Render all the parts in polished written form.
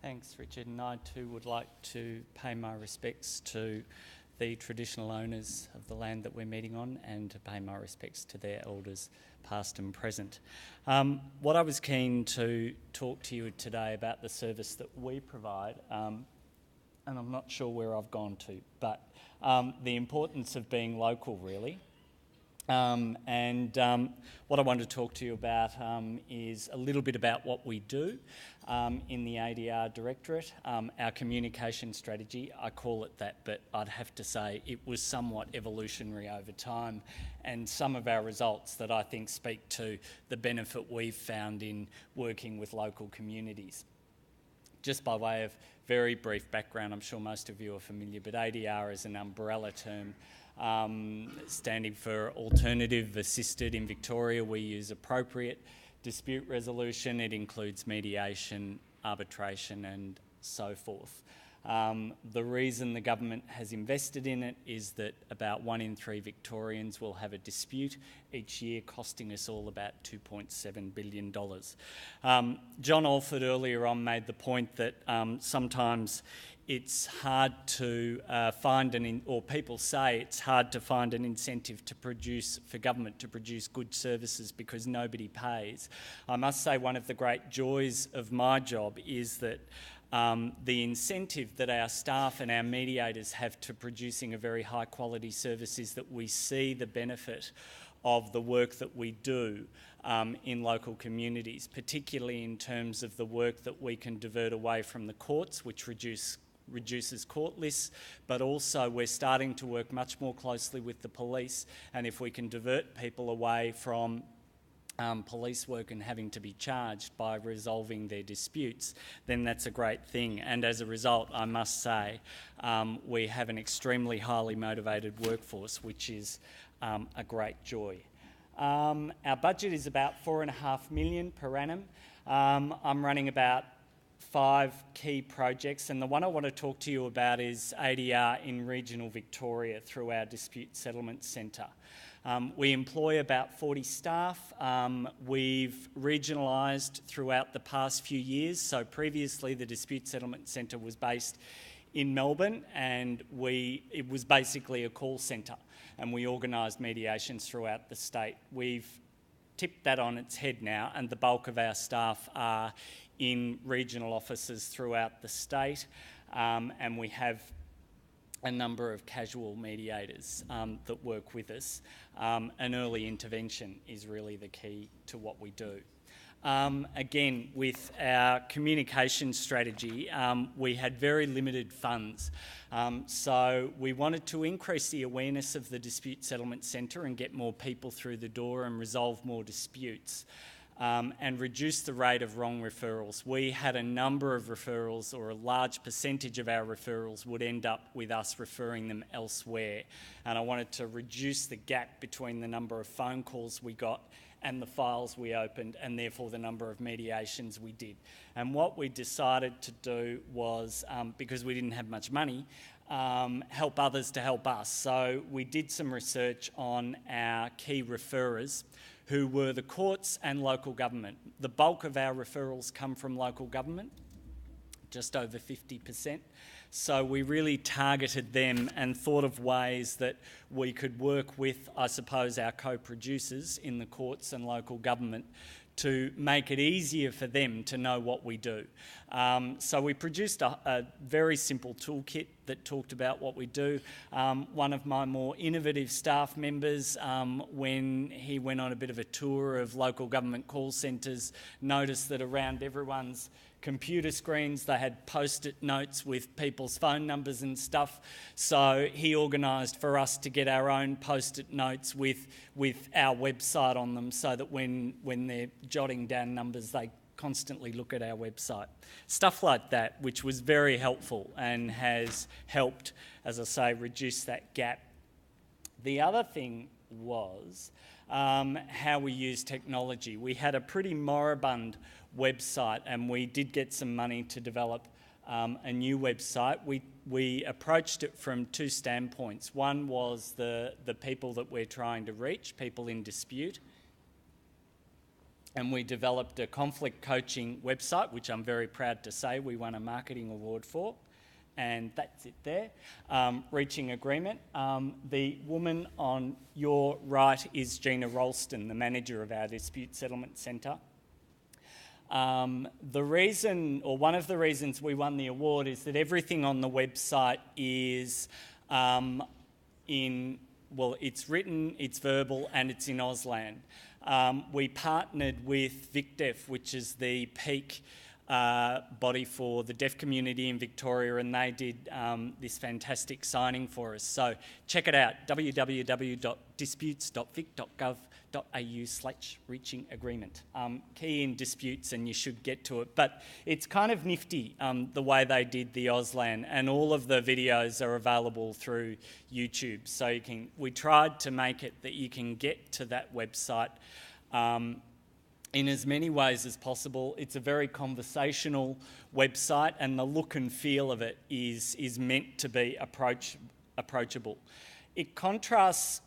Thanks, Richard, and I too would like to pay my respects to the traditional owners of the land that we're meeting on and to pay my respects to their elders past and present. What I was keen to talk to you today about the service that we provide, and I'm not sure where I've gone to, but the importance of being local really. What I want to talk to you about is a little bit about what we do in the ADR Directorate, our communication strategy. I call it that, but I'd have to say it was somewhat evolutionary over time, and some of our results that I think speak to the benefit we've found in working with local communities. Just by way of very brief background, I'm sure most of you are familiar, but ADR is an umbrella term standing for Alternative Assisted. In Victoria, we use appropriate dispute resolution. It includes mediation, arbitration and so forth. The reason the government has invested in it is that about 1 in 3 Victorians will have a dispute each year, costing us all about $2.7 billion. John Alford earlier on made the point that sometimes it's hard to people say it's hard to find an incentive for government to produce good services because nobody pays. I must say one of the great joys of my job is that the incentive that our staff and our mediators have to producing a very high quality service is that we see the benefit of the work that we do in local communities, particularly in terms of the work that we can divert away from the courts, which reduces court lists, but also we're starting to work much more closely with the police, and if we can divert people away from police work and having to be charged by resolving their disputes, then that's a great thing. And as a result, I must say, we have an extremely highly motivated workforce, which is a great joy. Our budget is about $4.5 million per annum. I'm running about 5 key projects, and the one I want to talk to you about is ADR in regional Victoria through our Dispute Settlement Centre. We employ about 40 staff. We've regionalised throughout the past few years. So previously the Dispute Settlement Centre was based in Melbourne, and it was basically a call centre, and we organised mediations throughout the state. We've tipped that on its head now, and the bulk of our staff are in regional offices throughout the state, and we have a number of casual mediators that work with us. And early intervention is really the key to what we do. Again, with our communication strategy, we had very limited funds. So we wanted to increase the awareness of the Dispute Settlement Centre and get more people through the door and resolve more disputes. And reduce the rate of wrong referrals. We had a number of referrals, or a large percentage of our referrals would end up with us referring them elsewhere. And I wanted to reduce the gap between the number of phone calls we got and the files we opened, and therefore the number of mediations we did. And what we decided to do was, because we didn't have much money, help others to help us. So we did some research on our key referrers, who were the courts and local government. The bulk of our referrals come from local government, just over 50%. So we really targeted them and thought of ways that we could work with, I suppose, our co-producers in the courts and local government to make it easier for them to know what we do. So we produced a very simple toolkit that talked about what we do. One of my more innovative staff members, when he went on a bit of a tour of local government call centres, noticed that around everyone's computer screens they had post-it notes with people's phone numbers and stuff. So he organised for us to get our own post-it notes with our website on them, so that when they're jotting down numbers they constantly look at our website. Stuff like that, which was very helpful and has helped, as I say, reduce that gap. The other thing was how we use technology. We had a pretty moribund website, and we did get some money to develop a new website. We approached it from 2 standpoints. One was the people that we're trying to reach, people in dispute, and we developed a conflict coaching website, which I'm very proud to say we won a marketing award for. And that's it there, reaching agreement. The woman on your right is Gina Rolston, the manager of our Dispute Settlement Centre. The reason, or one of the reasons we won the award, is that everything on the website is it's written, it's verbal, and it's in Auslan. We partnered with VicDeaf, which is the peak body for the deaf community in Victoria, and they did this fantastic signing for us. So check it out, www.disputes.vic.gov.au/reaching agreement. Key in disputes and you should get to it. But it's kind of nifty the way they did the Auslan, and all of the videos are available through YouTube. So we tried to make it that you can get to that website in as many ways as possible. It's a very conversational website, and the look and feel of it is meant to be approachable. It contrasts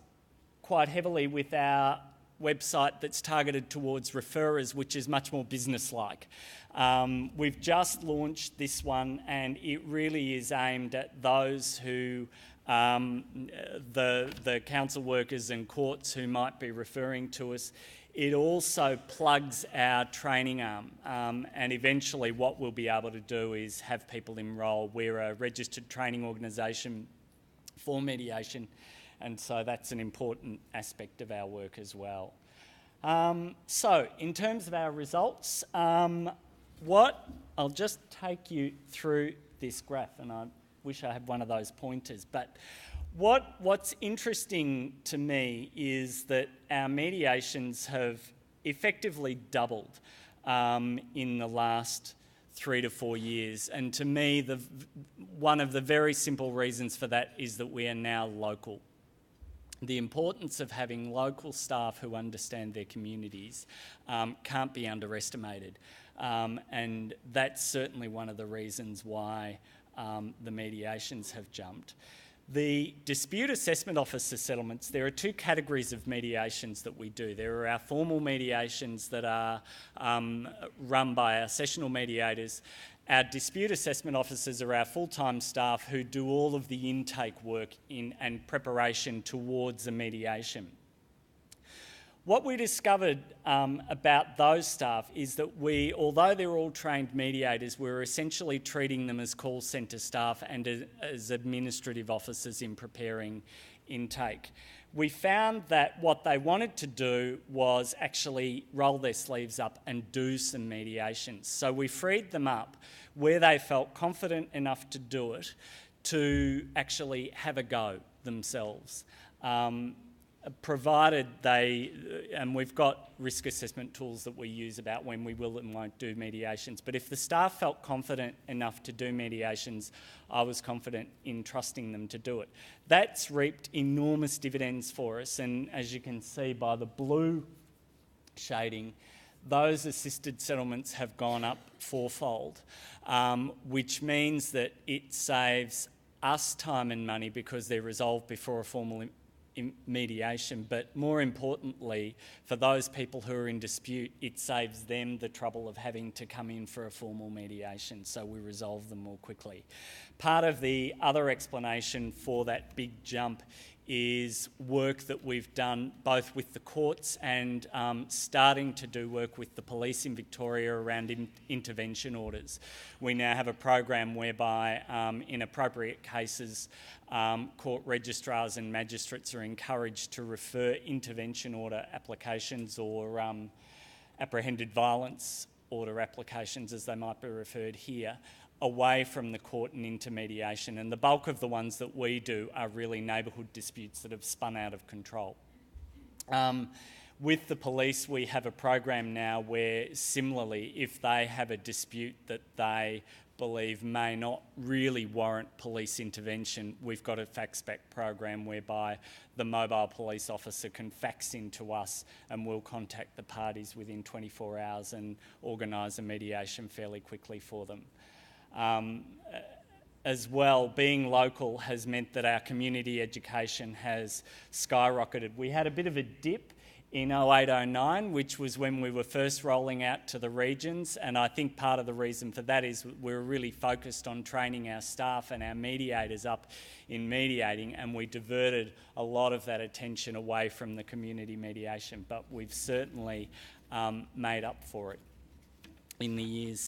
quite heavily with our website that's targeted towards referrers, which is much more business-like. We've just launched this one, and it really is aimed at those who the council workers and courts who might be referring to us. It also plugs our training arm, and eventually what we'll be able to do is have people enrol. We're a registered training organisation for mediation, and so that's an important aspect of our work as well. So in terms of our results, I'll just take you through this graph, and I wish I had one of those pointers, but what's interesting to me is that our mediations have effectively doubled in the last 3 to 4 years. And to me, one of the very simple reasons for that is that we are now local. The importance of having local staff who understand their communities can't be underestimated. And that's certainly one of the reasons why the mediations have jumped. The dispute assessment officer settlements, there are 2 categories of mediations that we do. There are our formal mediations that are run by our sessional mediators. Our dispute assessment officers are our full-time staff who do all of the intake work and preparation towards a mediation. What we discovered about those staff is that although they're all trained mediators, we're essentially treating them as call centre staff and as administrative officers in preparing intake. We found that what they wanted to do was actually roll their sleeves up and do some mediations. So we freed them up where they felt confident enough to do it, to actually have a go themselves. Provided and we've got risk assessment tools that we use about when we will and won't do mediations, but if the staff felt confident enough to do mediations, I was confident in trusting them to do it. That's reaped enormous dividends for us, and as you can see by the blue shading, those assisted settlements have gone up 4-fold, which means that it saves us time and money because they're resolved before a formal mediation, but more importantly, for those people who are in dispute, it saves them the trouble of having to come in for a formal mediation, so we resolve them more quickly. Part of the other explanation for that big jump is work that we've done both with the courts and starting to do work with the police in Victoria around intervention orders. We now have a program whereby in appropriate cases court registrars and magistrates are encouraged to refer intervention order applications or apprehended violence order applications, as they might be referred here, away from the court and into mediation, and the bulk of the ones that we do are really neighbourhood disputes that have spun out of control. With the police, we have a program now where similarly, if they have a dispute that they believe may not really warrant police intervention, we've got a fax-back program whereby the mobile police officer can fax in to us and we'll contact the parties within 24 hours and organise a mediation fairly quickly for them. As well, being local has meant that our community education has skyrocketed. We had a bit of a dip in 08-09, which was when we were first rolling out to the regions, and I think part of the reason for that is we were really focused on training our staff and our mediators up in mediating, and we diverted a lot of that attention away from the community mediation, but we've certainly made up for it in the years